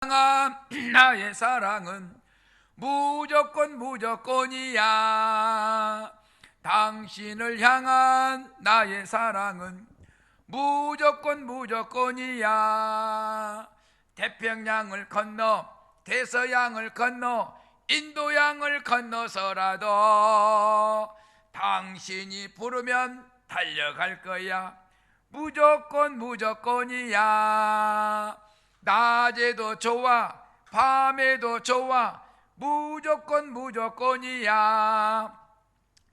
나의 사랑은 무조건 무조건이야. 당신을 향한 나의 사랑은 무조건 무조건이야. 태평양을 건너 대서양을 건너 인도양을 건너서라도 당신이 부르면 달려갈 거야. 무조건 무조건이야. 낮에도 좋아 밤에도 좋아 무조건 무조건이야.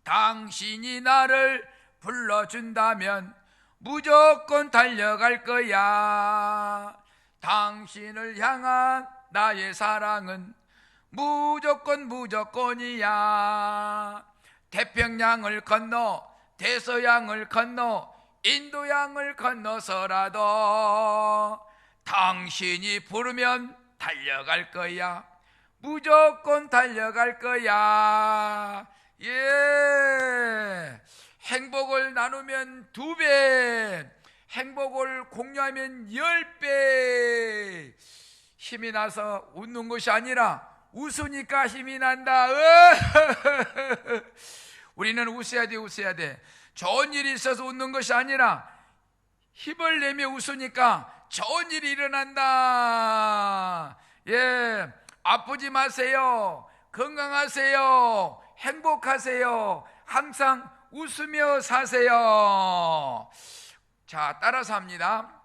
당신이 나를 불러준다면 무조건 달려갈 거야. 당신을 향한 나의 사랑은 무조건 무조건이야. 태평양을 건너 대서양을 건너 인도양을 건너서라도 당신이 부르면 달려갈 거야. 무조건 달려갈 거야. 예, 행복을 나누면 2배, 행복을 공유하면 10배. 힘이 나서 웃는 것이 아니라 웃으니까 힘이 난다. 우리는 웃어야 돼, 웃어야 돼. 좋은 일이 있어서 웃는 것이 아니라 힘을 내며 웃으니까 좋은 일이 일어난다. 예, 아프지 마세요. 건강하세요. 행복하세요. 항상 웃으며 사세요. 자, 따라서 합니다.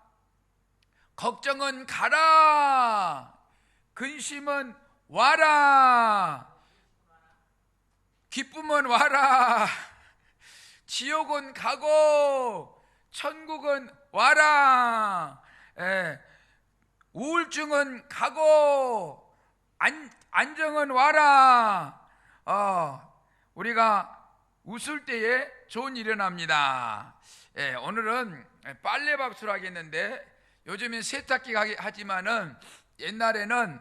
걱정은 가라. 근심은 와라. 기쁨은 와라. 지옥은 가고 천국은 와라. 우울증은 가고 안정은 와라. 우리가 웃을 때에 좋은 일이 일어납니다. 오늘은 빨래밥수를 하겠는데 요즘엔 세탁기 하지만은 옛날에는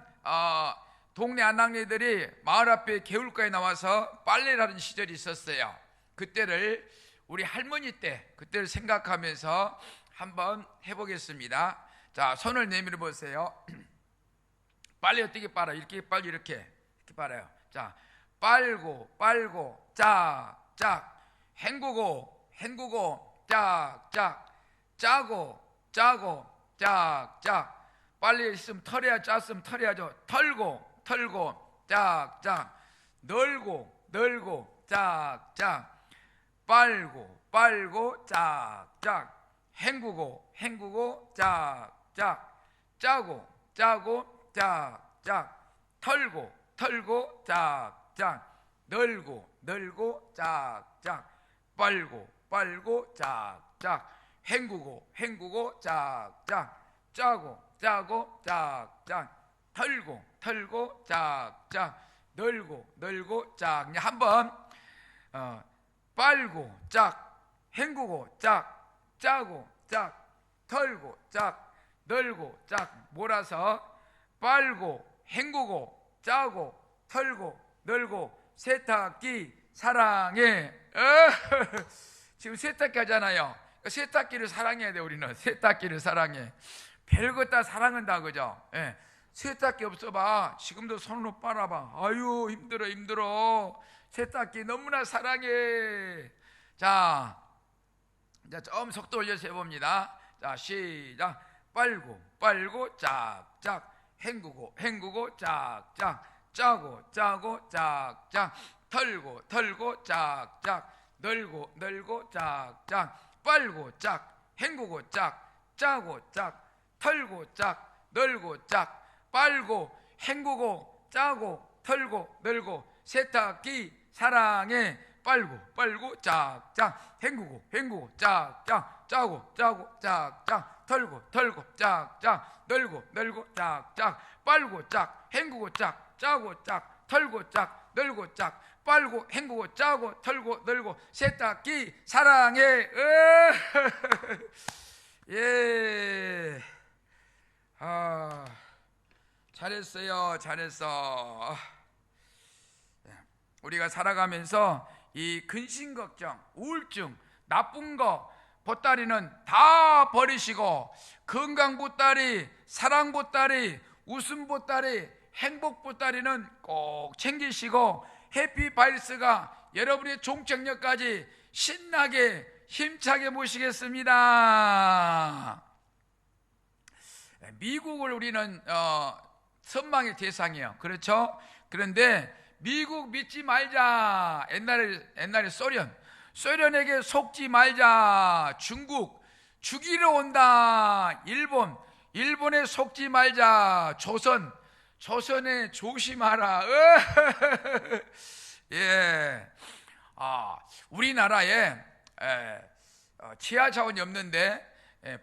동네 아낙네들이 마을 앞에 개울가에 나와서 빨래를 하는 시절이 있었어요. 그때를 우리 할머니 때 그때를 생각하면서 한번 해보겠습니다. 자, 손을 내밀어 보세요. 빨리 어떻게 빨아요? 이렇게 빨리 이렇게 빨아요. 자, 빨고 짝짝 헹구고 짝짝 짜고 짝짝 빨리 있으면 털어야 짰으면 털어야죠. 털고 짝짝 널고 짝짝 빨고 짝짝 헹구고 짝짝 짜고 짝짝 털고 짝짝 널고 짝짝 빨고 짝짝 헹구고 짝짝 짜고 짝짝 털고 짝짝 널고 짝. 그냥 한번 빨고 짝 헹구고 짝 짜고 짝 털고 짝 널고 짝 몰아서 빨고 헹구고 짜고 털고 널고 세탁기 사랑해. 지금 세탁기 하잖아요. 세탁기를 사랑해야 돼. 우리는 세탁기를 사랑해. 별것 다 사랑한다, 그죠? 예. 세탁기 없어봐. 지금도 손으로 빨아봐. 아유, 힘들어. 세탁기 너무나 사랑해. 자, 좀 속도 올려서 해봅니다. 자, 시작. 빨고 짝짝 헹구고 짝짝 짜고 짝짝 털고 짝짝 널고 짝짝 빨고 짝 헹구고 짝 짜고 짝 털고 짝 널고 짝 빨고 헹구고 짜고 털고 널고 세탁기 사랑해. 빨고 짝짝 헹구고 짝짝 짜고 짝짝 털고 짝짝 널고 짝짝 빨고 짝 헹구고 짝 짜고 짝 털고 짝 널고 짝 빨고 헹구고 짜고 털고 널고 세탁기 사랑해. 예. 잘했어. 우리가 살아가면서 이 근심 걱정, 우울증, 나쁜 거, 보따리는 다 버리시고 건강 보따리, 사랑 보따리, 웃음 보따리, 행복 보따리는 꼭 챙기시고 해피바이러스가 여러분의 종착역까지 신나게 힘차게 모시겠습니다. 미국을 우리는 선망의 대상이에요. 그렇죠? 그런데 미국 믿지 말자. 옛날에 소련에게 속지 말자. 중국 죽이러 온다. 일본에 속지 말자. 조선에 조심하라. 예. 우리나라에 지하 자원이 없는데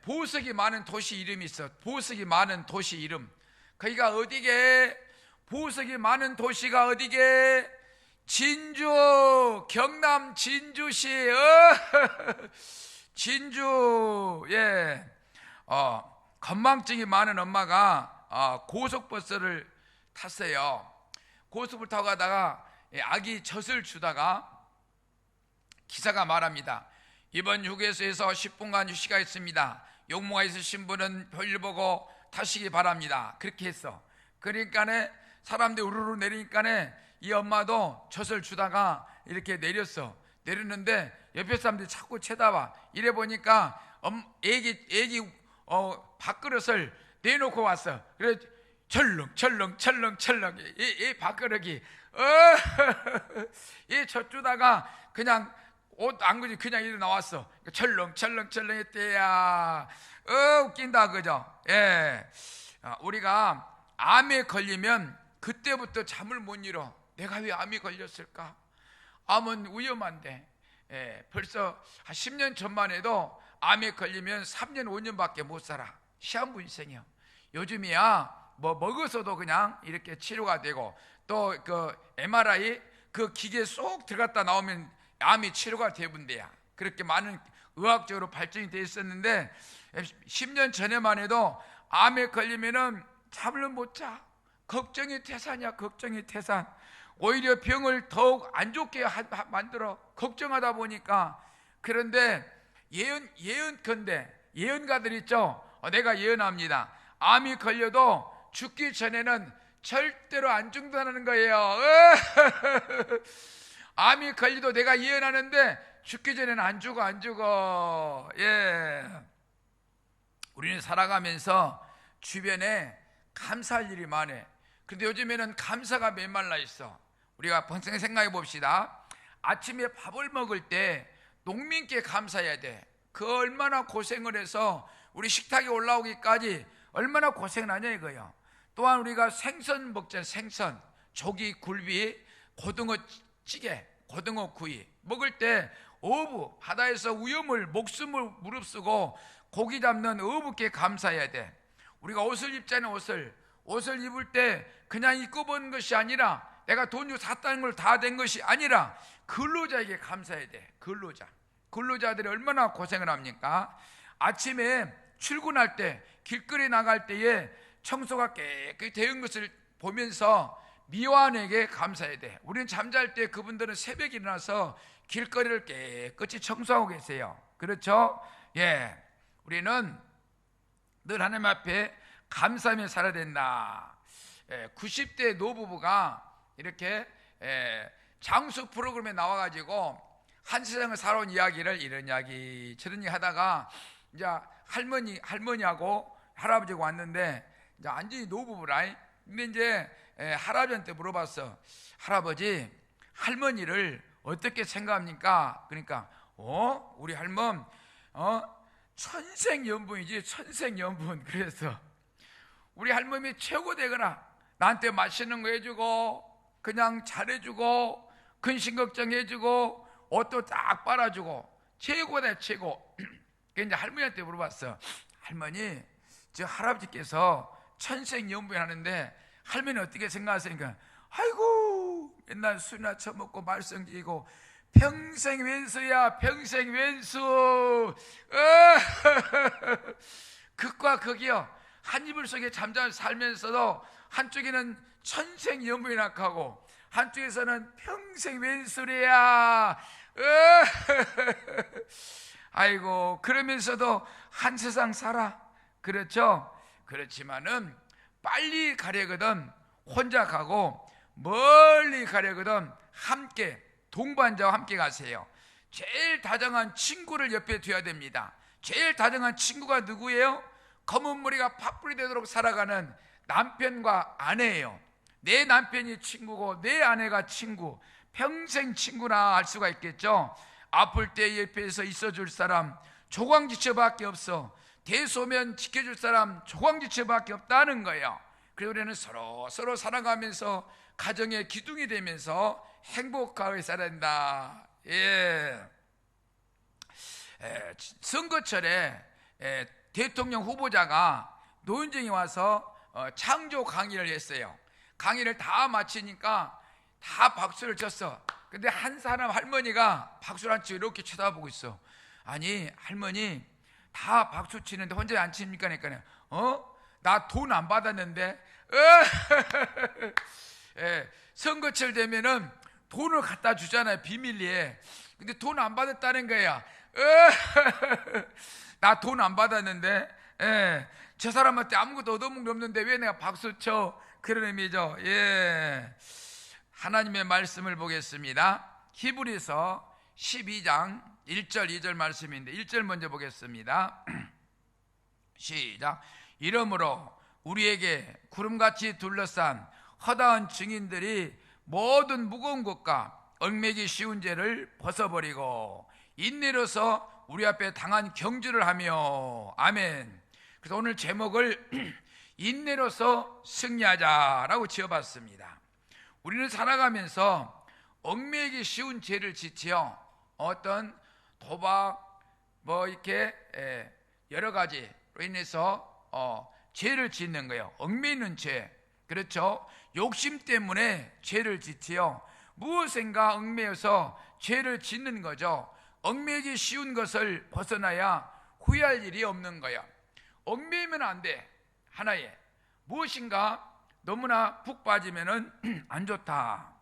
보석이 많은 도시 이름이 있어. 보석이 많은 도시 이름. 거기가 어디게? 보석이 많은 도시가 어디게? 진주, 경남 진주시. 진주. 예. 건망증이 많은 엄마가 고속버스를 탔어요. 고속버스 타고 가다가 아기 젖을 주다가 기사가 말합니다. 이번 휴게소에서 10분간 휴식가 있습니다. 용모가 있으신 분은 볼일 보고 타시기 바랍니다. 그렇게 했어. 그러니까 사람들이 우르르 내리니까 이 엄마도 젖을 주다가 이렇게 내렸는데 옆에 사람들이 자꾸 쳐다봐. 이래 보니까 애기 밥그릇을 내놓고 왔어. 그래 철렁 이 밥그릇이 이 젖 주다가 그냥 옷 안 그지 그냥 이리 나왔어. 철렁 했대야. 웃긴다, 그죠? 예. 우리가 암에 걸리면 그때부터 잠을 못 이뤄. 내가 왜 암이 걸렸을까? 암은 위험한데. 예. 벌써 한 10년 전만 해도 암에 걸리면 3년 5년밖에 못 살아. 시한부인생이요. 요즘이야 뭐 먹어서도 그냥 이렇게 치료가 되고, 또 그 MRI 그 기계 쏙 들어갔다 나오면 암이 치료가 되분대야. 그렇게 많은 의학적으로 발전이 돼 있었는데 10년 전에만 해도 암에 걸리면은 잠을 못 자. 걱정이 태산이야. 걱정이 태산. 오히려 병을 더욱 안 좋게 만들어. 걱정하다 보니까. 그런데 예언가들 있죠. 내가 예언합니다. 암이 걸려도 죽기 전에는 절대로 안 죽는다는 거예요. 암이 걸려도 내가 예언하는데 죽기 전에는 안 죽어. 예. 우리는 살아가면서 주변에 감사할 일이 많아. 근데 요즘에는 감사가 메말라 있어. 우리가 평생 생각해 봅시다. 아침에 밥을 먹을 때 농민께 감사해야 돼. 그 얼마나 고생을 해서 우리 식탁에 올라오기까지 얼마나 고생을 하냐 이거예요. 또한 우리가 생선 먹잖아요. 생선, 조기, 굴비, 고등어 찌개, 고등어 구이 먹을 때 어부, 바다에서 목숨을 무릅쓰고 고기 잡는 어부께 감사해야 돼. 우리가 옷을 입잖아요. 옷을 입을 때 그냥 입고 보는 것이 아니라 내가 돈 주고 샀다는 걸 다 된 것이 아니라 근로자에게 감사해야 돼. 근로자들이 얼마나 고생을 합니까? 아침에 출근할 때, 길거리 나갈 때에 청소가 깨끗이 되는 것을 보면서 미완에게 감사해야 돼. 우리는 잠잘 때 그분들은 새벽에 일어나서 길거리를 깨끗이 청소하고 계세요. 그렇죠? 예. 우리는 늘 하나님 앞에 감사하며 살아야 된다. 90대 노부부가 이렇게 장수 프로그램에 나와가지고 한 세상을 살아온 이야기를 이런 이야기 저런 이야기 하다가 이제 할머니하고 할아버지가 왔는데 이제 완전히 노부부라. 근데 이제 할아버지한테 물어봤어. 할아버지, 할머니를 어떻게 생각합니까? 그러니까 우리 할멈 천생연분이지, 천생연분. 그래서 우리 할머니 최고 되거나 나한테 맛있는 거 해주고 그냥 잘해주고 근심 걱정해주고 옷도 딱 빨아주고 최고다, 최고. 그래서 이제 할머니한테 물어봤어. 할머니, 저 할아버지께서 천생연분 하는데 할머니 어떻게 생각하세요? 그러니까 아이고 맨날 술이나 처먹고 말썽지고 평생 왼수야, 평생 왼수. 극과 극이요. 한 이불 속에 잠잠 살면서도 한쪽에는 천생연분이 낙하고 한쪽에서는 평생 왼수래야. 아이고, 그러면서도 한 세상 살아. 그렇죠? 그렇지만은 빨리 가려거든 혼자 가고, 멀리 가려거든 함께, 동반자와 함께 가세요. 제일 다정한 친구를 옆에 둬야 됩니다. 제일 다정한 친구가 누구예요? 검은 머리가 팥불이 되도록 살아가는 남편과 아내예요. 내 남편이 친구고 내 아내가 친구, 평생 친구나 알 수가 있겠죠. 아플 때 옆에서 있어줄 사람 조광지처밖에 없어. 대소면 지켜줄 사람 조광지처밖에 없다는 거예요. 그래서 우리는 서로 살아가면서 가정의 기둥이 되면서 행복하게 살아야 된다. 선거철에 대통령 후보자가 노윤정이 와서 창조 강의를 했어요. 강의를 다 마치니까 다 박수를 쳤어. 근데 한 사람 할머니가 박수를 안 치고 이렇게 쳐다보고 있어. 아니 할머니 다 박수 치는데 혼자 안 칩니까? 그러니까 나 돈 안 받았는데. 선거철 되면은 돈을 갖다 주잖아요, 비밀리에. 근데 돈 안 받았다는 거야. 나 돈 안 받았는데 저 사람한테 아무것도 얻어먹는 게 없는데 왜 내가 박수 쳐? 그런 의미죠. 하나님의 말씀을 보겠습니다. 히브리서 12장 1절 2절 말씀인데 1절 먼저 보겠습니다. 시작. 이러므로 우리에게 구름같이 둘러싼 허다한 증인들이 모든 무거운 것과 얽매기 쉬운 죄를 벗어버리고 인내로서 우리 앞에 당한 경주를 하며. 아멘. 그래서 오늘 제목을 인내로서 승리하자라고 지어봤습니다. 우리는 살아가면서 얽매기 쉬운 죄를 짓지요. 어떤 도박 이렇게 여러 가지로 인해서 죄를 짓는 거예요. 얽매이는 죄. 그렇죠? 욕심 때문에 죄를 짓지요. 무엇인가 얽매여서 죄를 짓는 거죠. 얽매이기 쉬운 것을 벗어나야 후회할 일이 없는 거야. 얽매이면 안 돼. 하나에 무엇인가 너무나 푹 빠지면은 안 좋다.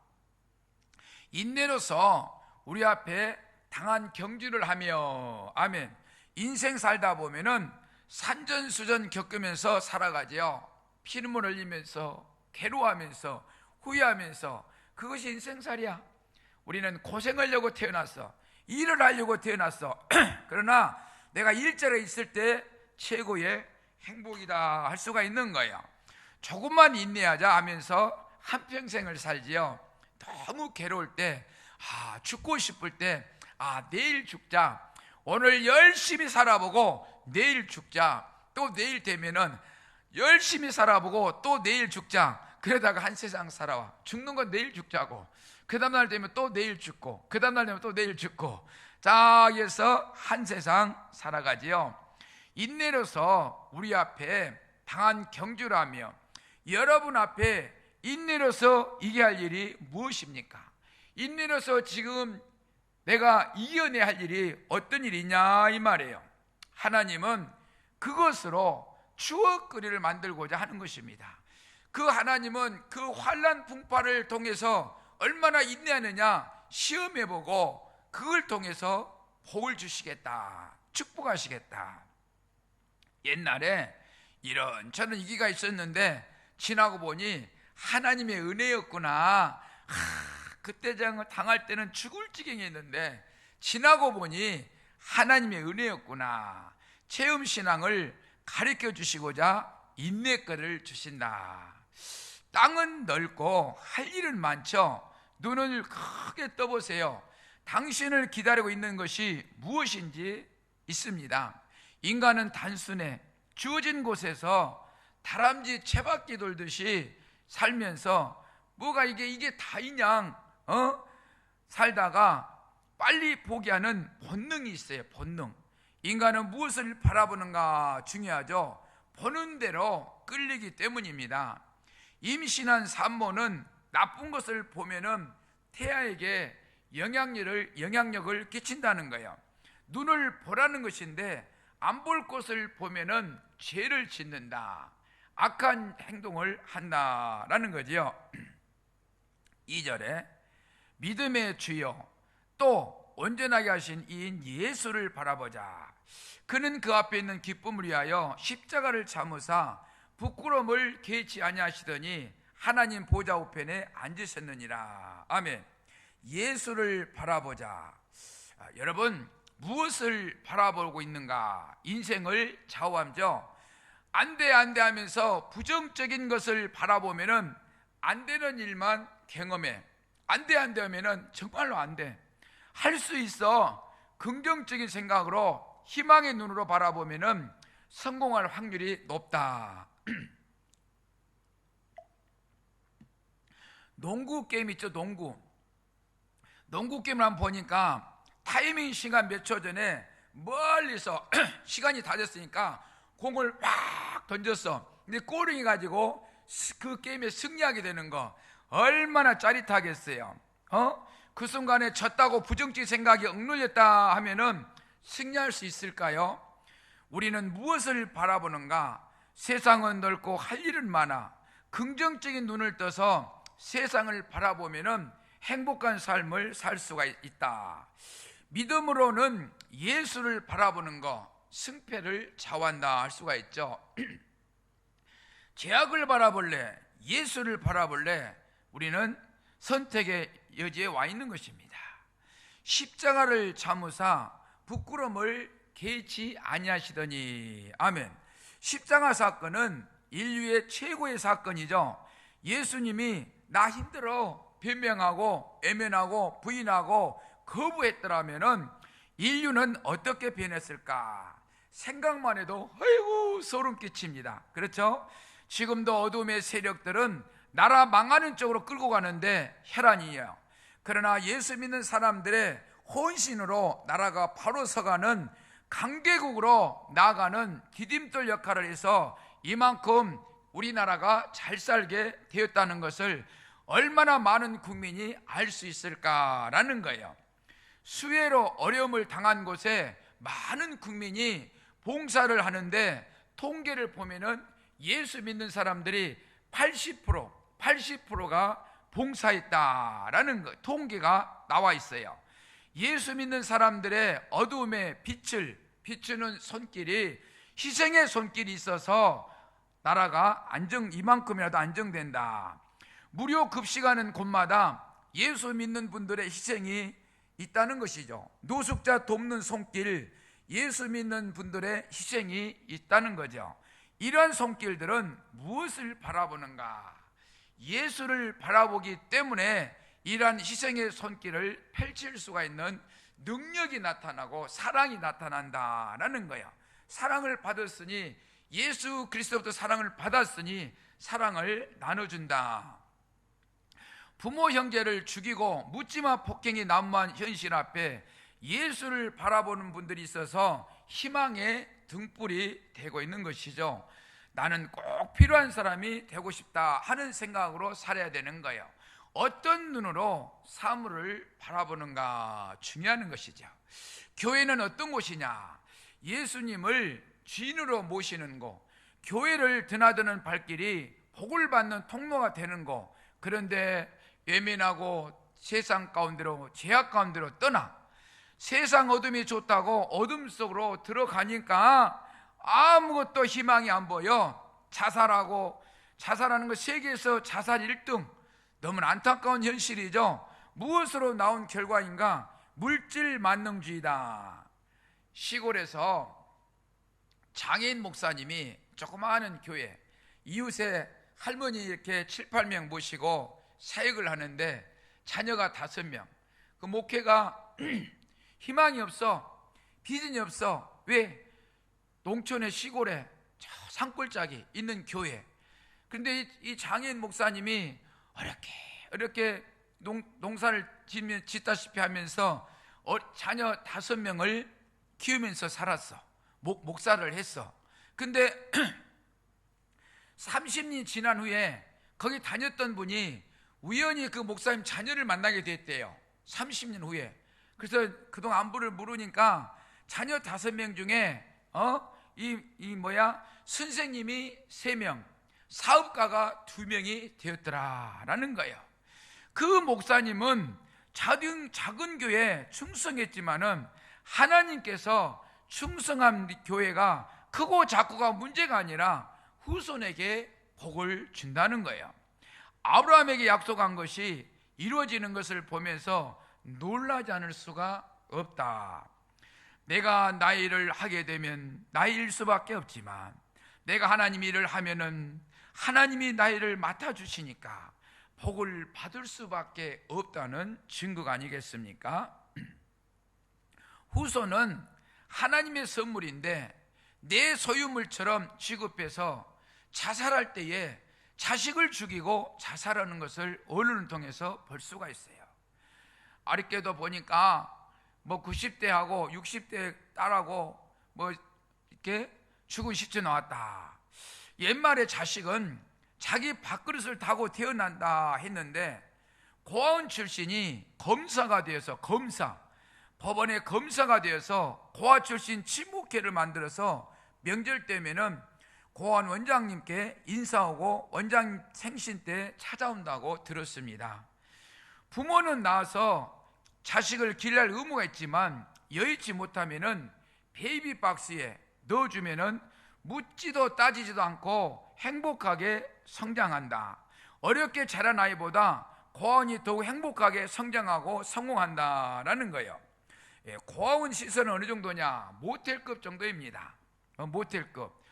인내로서 우리 앞에 당한 경주를 하며. 아멘. 인생 살다 보면은 산전수전 겪으면서 살아가지요. 피눈물 흘리면서 괴로워하면서 후회하면서. 그것이 인생살이야. 우리는 고생하려고 태어났어. 일을 하려고 태어났어. 그러나 내가 일자리에 있을 때 최고의 행복이다 할 수가 있는 거예요. 조금만 인내하자 하면서 한평생을 살지요. 너무 괴로울 때, 죽고 싶을 때, 내일 죽자. 오늘 열심히 살아보고 내일 죽자. 또 내일 되면은 열심히 살아보고 또 내일 죽자. 그러다가 한 세상 살아와. 죽는 건 내일 죽자고. 그 다음날 되면 또 내일 죽고, 그 다음날 되면 또 내일 죽고. 자, 그래서 한 세상 살아가지요. 인내로서 우리 앞에 당한 경주라며. 여러분 앞에 인내로서 이겨야 할 일이 무엇입니까? 인내로서 지금 내가 이겨내야 할 일이 어떤 일이냐 이 말이에요. 하나님은 그것으로 추억거리를 만들고자 하는 것입니다. 그 하나님은 그 환난 풍파를 통해서 얼마나 인내하느냐 시험해보고 그걸 통해서 복을 주시겠다, 축복하시겠다. 옛날에 이런저런 위기가 있었는데 지나고 보니 하나님의 은혜였구나. 그때 당할 때는 죽을 지경이었는데 지나고 보니 하나님의 은혜였구나. 체험신앙을 가르쳐 주시고자 인내거를 주신다. 땅은 넓고 할 일은 많죠. 눈을 크게 떠보세요. 당신을 기다리고 있는 것이 무엇인지 있습니다. 인간은 단순해 주어진 곳에서 다람쥐 채바퀴 돌듯이 살면서 뭐가 이게 다이냥 살다가 빨리 포기하는 본능이 있어요. 본능. 인간은 무엇을 바라보는가 중요하죠. 보는 대로 끌리기 때문입니다. 임신한 산모는 나쁜 것을 보면은 태아에게 영향력을 끼친다는 거예요. 눈을 보라는 것인데 안 볼 것을 보면은 죄를 짓는다. 악한 행동을 한다라는 거지요. 2절에 믿음의 주여 또 온전하게 하신 이인 예수를 바라보자. 그는 그 앞에 있는 기쁨을 위하여 십자가를 참으사 부끄러움을 개의치 아니하시더니 하나님 보좌 우편에 앉으셨느니라. 아멘. 예수를 바라보자. 여러분, 무엇을 바라보고 있는가? 인생을 좌우하죠. 안 돼 하면서 부정적인 것을 바라보면은 안 되는 일만 경험해. 안 돼 하면은 정말로 안 돼. 할 수 있어. 긍정적인 생각으로 희망의 눈으로 바라보면은 성공할 확률이 높다. 농구 게임 있죠, 농구 게임을 한번 보니까 타이밍 시간 몇 초 전에 멀리서 시간이 다 됐으니까 공을 막 던졌어. 근데 골이 가지고 그 게임에 승리하게 되는 거 얼마나 짜릿하겠어요. 그 순간에 졌다고 부정적인 생각이 억눌렸다 하면은 승리할 수 있을까요? 우리는 무엇을 바라보는가? 세상은 넓고 할 일은 많아. 긍정적인 눈을 떠서 세상을 바라보면은 행복한 삶을 살 수가 있다. 믿음으로는 예수를 바라보는 거 승패를 좌우한다 할 수가 있죠. 죄악을 바라볼래? 예수를 바라볼래? 우리는 선택의 여지에 와 있는 것입니다. 십자가를 자무사 부끄러움을 개의치 아니하시더니. 아멘. 십자가 사건은 인류의 최고의 사건이죠. 예수님이 나 힘들어 변명하고 애면하고 부인하고 거부했더라면은 인류는 어떻게 변했을까? 생각만 해도 아이고 소름 끼칩니다. 그렇죠? 지금도 어둠의 세력들은 나라 망하는 쪽으로 끌고 가는데 혈안이에요. 그러나 예수 믿는 사람들의 혼신으로 나라가 바로 서가는 강대국으로 나아가는 디딤돌 역할을 해서 이만큼 우리나라가 잘 살게 되었다는 것을 얼마나 많은 국민이 알 수 있을까라는 거예요. 수해로 어려움을 당한 곳에 많은 국민이 봉사를 하는데 통계를 보면은 예수 믿는 사람들이 80%가 봉사했다라는 거, 통계가 나와 있어요. 예수 믿는 사람들의 어두움의 빛을 비추는 손길이, 희생의 손길이 있어서 나라가 이만큼이라도 안정된다. 무료 급식하는 곳마다 예수 믿는 분들의 희생이 있다는 것이죠. 노숙자 돕는 손길, 예수 믿는 분들의 희생이 있다는 거죠. 이러한 손길들은 무엇을 바라보는가? 예수를 바라보기 때문에 이러한 희생의 손길을 펼칠 수가 있는 능력이 나타나고 사랑이 나타난다라는 거예요. 사랑을 받았으니, 예수 그리스도부터 사랑을 받았으니 사랑을 나눠준다. 부모 형제를 죽이고 묻지마 폭행이 난무한 현실 앞에 예수를 바라보는 분들이 있어서 희망의 등불이 되고 있는 것이죠. 나는 꼭 필요한 사람이 되고 싶다 하는 생각으로 살아야 되는 거예요. 어떤 눈으로 사물을 바라보는가 중요한 것이죠. 교회는 어떤 곳이냐? 예수님을 주인으로 모시는 곳, 교회를 드나드는 발길이 복을 받는 통로가 되는 곳. 그런데 외면하고 세상 가운데로, 죄악 가운데로 떠나 세상 어둠이 좋다고 어둠 속으로 들어가니까 아무것도 희망이 안 보여. 자살하는 거 세계에서 자살 1등. 너무나 안타까운 현실이죠. 무엇으로 나온 결과인가? 물질 만능주의다. 시골에서 장애인 목사님이 조그마한 교회, 이웃에 할머니 이렇게 7, 8명 모시고 사역을 하는데 자녀가 5명. 그 목회가 희망이 없어, 비전이 없어. 왜? 농촌의 시골에 저 산골짜기 있는 교회. 그런데 이 장애인 목사님이 어렵게 농사를 짓다시피 하면서 자녀 5명을 키우면서 살았어. 목사를 했어. 근데 30년이 지난 후에 거기 다녔던 분이 우연히 그 목사님 자녀를 만나게 됐대요. 30년 후에. 그래서 그동안 안부를 물으니까 자녀 5명 중에 선생님이 3명, 사업가가 2명이 되었더라라는 거예요. 그 목사님은 작은 교회에 충성했지만은 하나님께서 충성한 교회가 크고 작고가 문제가 아니라 후손에게 복을 준다는 거예요. 아브라함에게 약속한 것이 이루어지는 것을 보면서 놀라지 않을 수가 없다. 내가 나의 일을 하게 되면 나의 일 수밖에 없지만 내가 하나님 일을 하면은 하나님이 나의 일을 맡아주시니까 복을 받을 수밖에 없다는 증거가 아니겠습니까? 후손은 하나님의 선물인데 내 소유물처럼 취급해서 자살할 때에 자식을 죽이고 자살하는 것을 언론을 통해서 볼 수가 있어요. 아랫게도 보니까 90대하고 60대 딸하고 이렇게 죽은 시체 나왔다. 옛말에 자식은 자기 밥그릇을 타고 태어난다 했는데 고아원 출신이 검사가 되어서 법원의 검사가 되어서 고아 출신 친목회를 만들어서 명절 때면은 고아원 원장님께 인사하고 원장님 생신 때 찾아온다고 들었습니다. 부모는 낳아서 자식을 길러야 할 의무가 있지만 여의치 못하면은 베이비 박스에 넣어주면은 묻지도 따지지도 않고 행복하게 성장한다. 어렵게 자란 아이보다 고아원이 더욱 행복하게 성장하고 성공한다라는 거예요. 고아원 시설은 어느 정도냐? 모텔급 정도입니다. 모텔급.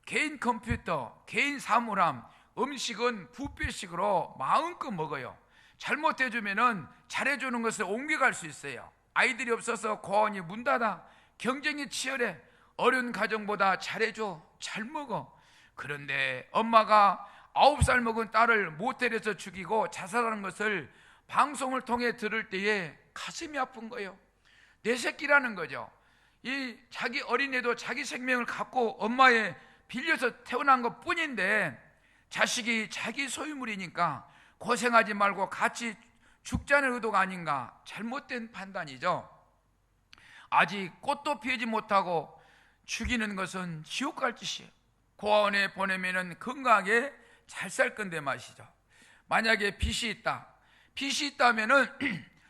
개인 컴퓨터, 개인 사물함, 음식은 뷔페식으로 마음껏 먹어요. 잘못해주면은 잘해주는 것을 옮겨갈 수 있어요. 아이들이 없어서 고아원이 문 닫아. 경쟁이 치열해. 어려운 가정보다 잘해줘, 잘 먹어. 그런데 엄마가 9살 먹은 딸을 모텔에서 죽이고 자살하는 것을 방송을 통해 들을 때에 가슴이 아픈 거예요. 내 새끼라는 거죠. 이 자기 어린애도 자기 생명을 갖고 엄마의 빌려서 태어난 것 뿐인데 자식이 자기 소유물이니까 고생하지 말고 같이 죽자는 의도가 아닌가. 잘못된 판단이죠. 아직 꽃도 피우지 못하고 죽이는 것은 지옥 갈 짓이에요. 고아원에 보내면은 건강하게 잘 살 건데 말이죠. 만약에 빚이 있다면은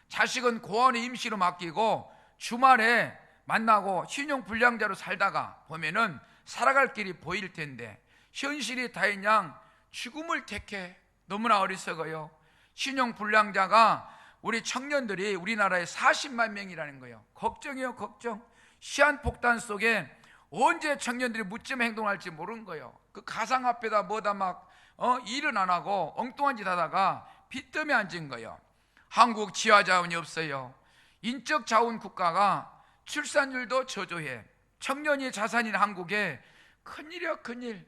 자식은 고아원에 임시로 맡기고 주말에 만나고 신용불량자로 살다가 보면은 살아갈 길이 보일 텐데 현실이 다인양 죽음을 택해. 너무나 어리석어요. 신용불량자가 우리 청년들이 우리나라에 40만 명이라는 거예요. 걱정이요, 걱정. 시한폭탄 속에 언제 청년들이 무쯤 행동할지 모르는 거예요. 그 가상화폐다 뭐다 일은 안 하고 엉뚱한 짓 하다가 빚더미 앉은 거예요. 한국 지하자원이 없어요. 인적 자원 국가가 출산율도 저조해. 청년이 자산인 한국에 큰일이야, 큰일.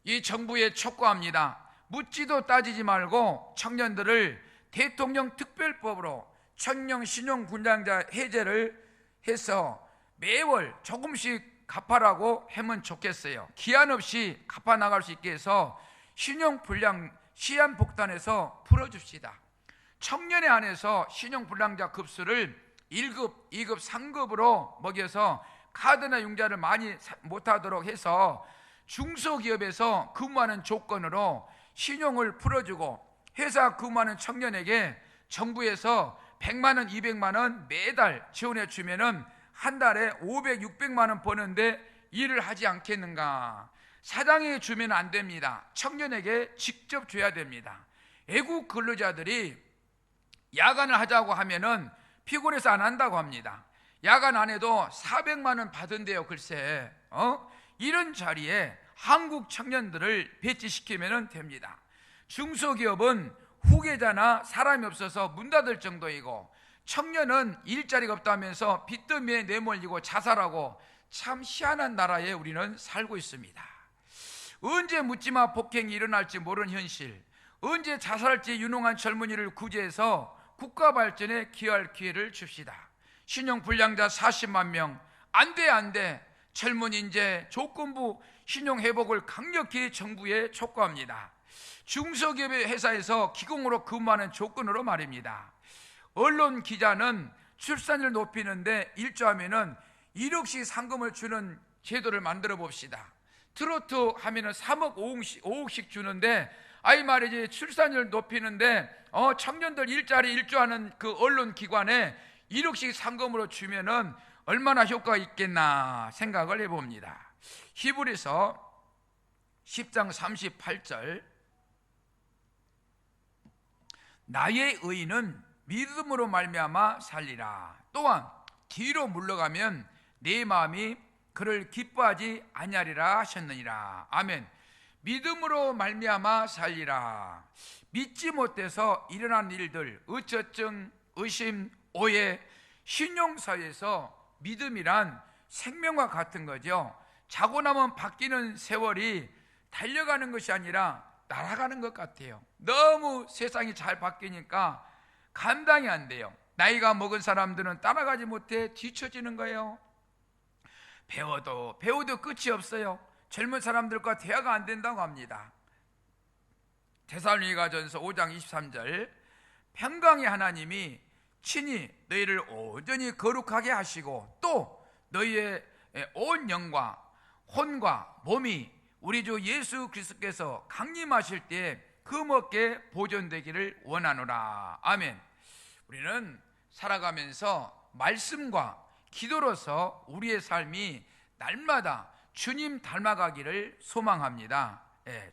이 정부에 촉구합니다. 묻지도 따지지 말고 청년들을 대통령 특별법으로 청년 신용불량자 해제를 해서 매월 조금씩 갚아라고 하면 좋겠어요. 기한 없이 갚아 나갈 수 있게 해서 신용불량 시한폭탄에서 풀어줍시다. 청년에 한해서 신용불량자 급수를 1급, 2급, 3급으로 먹여서 카드나 융자를 많이 못하도록 해서 중소기업에서 근무하는 조건으로 신용을 풀어주고 회사 근무하는 청년에게 정부에서 100만 원, 200만 원 매달 지원해 주면은 한 달에 500, 600만 원 버는데 일을 하지 않겠는가? 사장이 주면 안 됩니다. 청년에게 직접 줘야 됩니다. 애국 근로자들이 야간을 하자고 하면은 피곤해서 안 한다고 합니다. 야간 안 해도 400만 원 받은대요. 글쎄, 이런 자리에 한국 청년들을 배치시키면 됩니다. 중소기업은 후계자나 사람이 없어서 문 닫을 정도이고 청년은 일자리가 없다면서 빚더미에 내몰리고 자살하고 참 희한한 나라에 우리는 살고 있습니다. 언제 묻지마 폭행이 일어날지 모르는 현실, 언제 자살할지 유능한 젊은이를 구제해서 국가 발전에 기여할 기회를 줍시다. 신용불량자 40만 명 안 돼. 젊은 인재 조건부 신용 회복을 강력히 정부에 촉구합니다. 중소기업의 회사에서 기공으로 근무하는 조건으로 말입니다. 언론 기자는 출산율 높이는데 일조하면은 1억씩 상금을 주는 제도를 만들어 봅시다. 트로트 하면은 3억 5억씩 주는데 아이 말이지 출산율 높이는데 청년들 일자리 일조하는 그 언론 기관에 1억씩 상금으로 주면은 얼마나 효과가 있겠나 생각을 해봅니다. 히브리서 10장 38절, 나의 의인은 믿음으로 말미암아 살리라. 또한 뒤로 물러가면 내 마음이 그를 기뻐하지 아니하리라 하셨느니라. 아멘. 믿음으로 말미암아 살리라. 믿지 못해서 일어난 일들, 의처증, 의심, 오해, 신용사회에서 믿음이란 생명과 같은 거죠. 자고 나면 바뀌는 세월이 달려가는 것이 아니라 날아가는 것 같아요. 너무 세상이 잘 바뀌니까 감당이 안 돼요. 나이가 먹은 사람들은 따라가지 못해 뒤처지는 거예요. 배워도 끝이 없어요. 젊은 사람들과 대화가 안 된다고 합니다. 데살로니가전서 5장 23절, 평강의 하나님이 친히 너희를 온전히 거룩하게 하시고 또 너희의 온 영과 혼과 몸이 우리 주 예수 그리스도께서 강림하실 때 금없게 보존되기를 원하노라. 아멘. 우리는 살아가면서 말씀과 기도로서 우리의 삶이 날마다 주님 닮아가기를 소망합니다.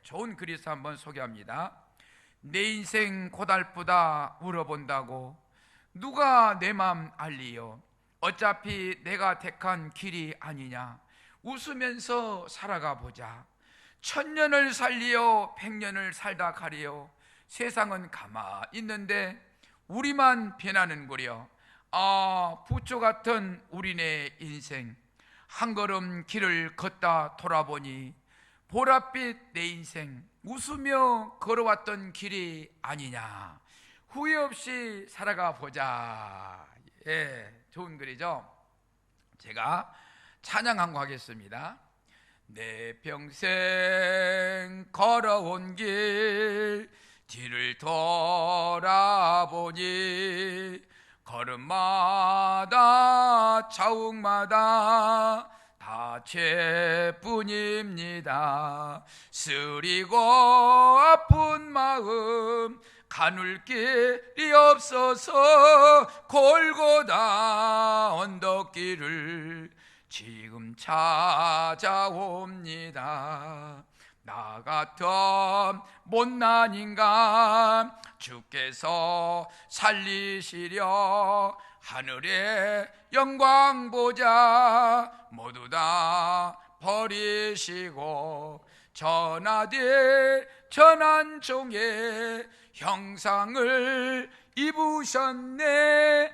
좋은 그리스 한번 소개합니다. 내 인생 고달프다 울어본다고 누가 내 맘 알리요. 어차피 내가 택한 길이 아니냐. 웃으면서 살아가 보자. 1000년을 살리요 100년을 살다 가리요. 세상은 가만히 있는데 우리만 변하는구려. 부초 같은 우리네 인생. 한 걸음 길을 걷다 돌아보니 보랏빛 내 인생 웃으며 걸어왔던 길이 아니냐. 후회 없이 살아가 보자. 좋은 글이죠. 제가 찬양 한 거 하겠습니다. 내 평생 걸어온 길 뒤를 돌아보니 걸음마다 자욱마다 다 죄뿐입니다. 쓰리고 아픈 마음 가눌 길이 없어서 골고다 언덕길을 지금 찾아옵니다. 나 같은 못난 인간 주께서 살리시려 하늘의 영광 보자 모두 다 버리시고 전하되 전한 종의 형상을 입으셨네.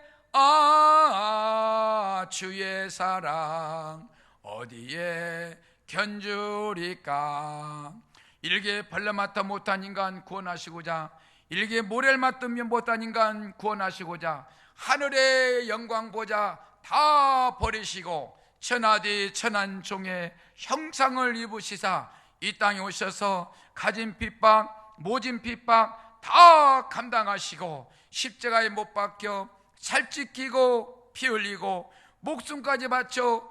주의 사랑 어디에 견주리까. 일개 벌레 맡아 못한 인간 구원하시고자 일개 모래를 맡으면 못한 인간 구원하시고자 하늘의 영광 보자 다 버리시고 천하디 천한 종의 형상을 입으시사 이 땅에 오셔서 가진 핍박 모진 핍박 다 감당하시고 십자가에 못 박혀 살찌끼고 피 흘리고 목숨까지 바쳐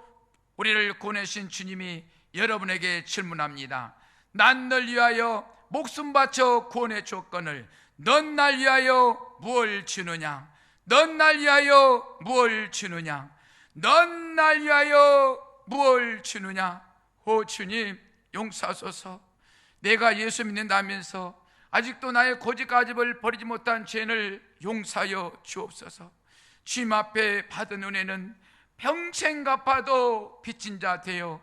우리를 구원하신 주님이 여러분에게 질문합니다. 난 널 위하여 목숨 바쳐 구원의 조건을 넌 날 위하여 무엇을 주느냐. 넌 날 위하여 무엇을 주느냐. 넌 날 위하여 무엇을 주느냐. 오 주님 용서하소서. 내가 예수 믿는다면서 아직도 나의 고집가집을 버리지 못한 죄를 용서하여 주옵소서. 주님 앞에 받은 은혜는 평생 갚아도 빚진 자 되어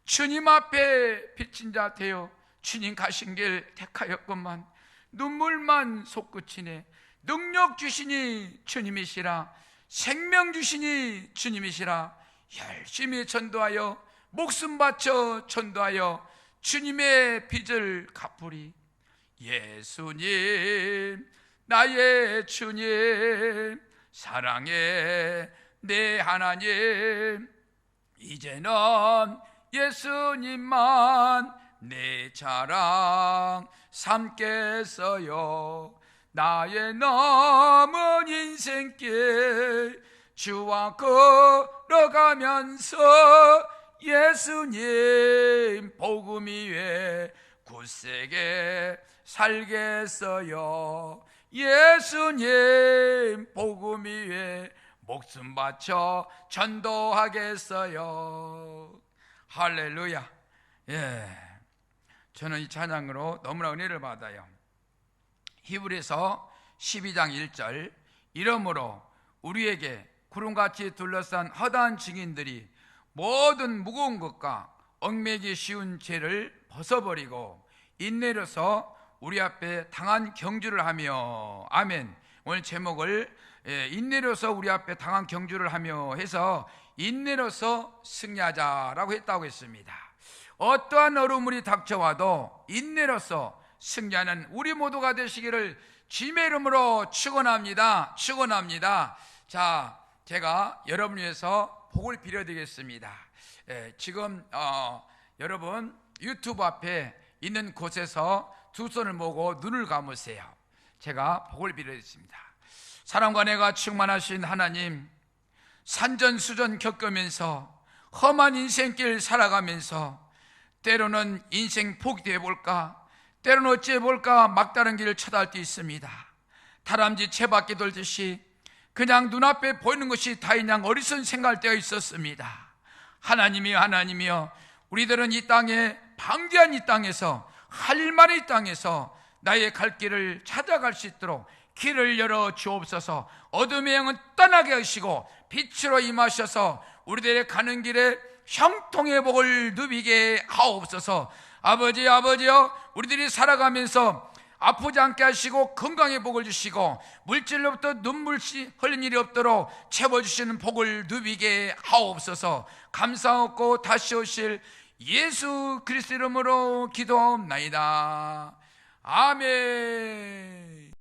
주님 앞에 빚진 자 되어 주님 가신 길 택하였건만 눈물만 솟구치네. 능력 주시니 주님이시라. 생명 주시니 주님이시라. 열심히 전도하여 목숨 바쳐 전도하여 주님의 빚을 갚으리. 예수님 나의 주님 사랑해 내 하나님 이제는 예수님만 내 자랑 삼겠어요. 나의 남은 인생길 주와 걸어가면서 예수님 복음 위에 굳세게 살겠어요. 예수님 복음 위에 목숨 바쳐 전도하겠어요. 할렐루야. 저는 이 찬양으로 너무나 은혜를 받아요. 히브리서 12장 1절, 이러므로 우리에게 구름같이 둘러싼 허다한 증인들이 모든 무거운 것과 얽매기 쉬운 죄를 벗어버리고 인내로서 우리 앞에 당한 경주를 하며, 아멘. 오늘 제목을 인내로서 우리 앞에 당한 경주를 하며 해서 인내로서 승리하자라고 했다고 했습니다. 어떠한 어려움이 닥쳐와도 인내로서 승리하는 우리 모두가 되시기를 주님의 이름으로 축원합니다. 축원합니다. 자, 제가 여러분 위해서 복을 빌어드리겠습니다. 지금 여러분 유튜브 앞에 있는 곳에서 두 손을 모으고 눈을 감으세요. 제가 복을 빌어드리겠습니다. 사랑과 은혜가 충만하신 하나님, 산전수전 겪으면서 험한 인생길 살아가면서 때로는 인생 포기도 해볼까, 때로는 어찌해볼까 막다른 길을 쳐다볼 때 있습니다. 다람쥐 채바퀴 돌듯이 그냥 눈앞에 보이는 것이 다인 양 어리석은 생각할 때가 있었습니다. 하나님이여, 우리들은 이 땅에, 방대한 이 땅에서, 할 일 많은 이 땅에서 나의 갈 길을 찾아갈 수 있도록 길을 열어 주옵소서. 어둠의 영은 떠나게 하시고 빛으로 임하셔서 우리들의 가는 길에 형통의 복을 누비게 하옵소서. 아버지여, 우리들이 살아가면서 아프지 않게 하시고 건강의 복을 주시고 물질로부터 눈물 흘린 일이 없도록 채워주시는 복을 누비게 하옵소서. 감사하고 다시 오실 예수 그리스도 이름으로 기도하옵나이다. 아멘.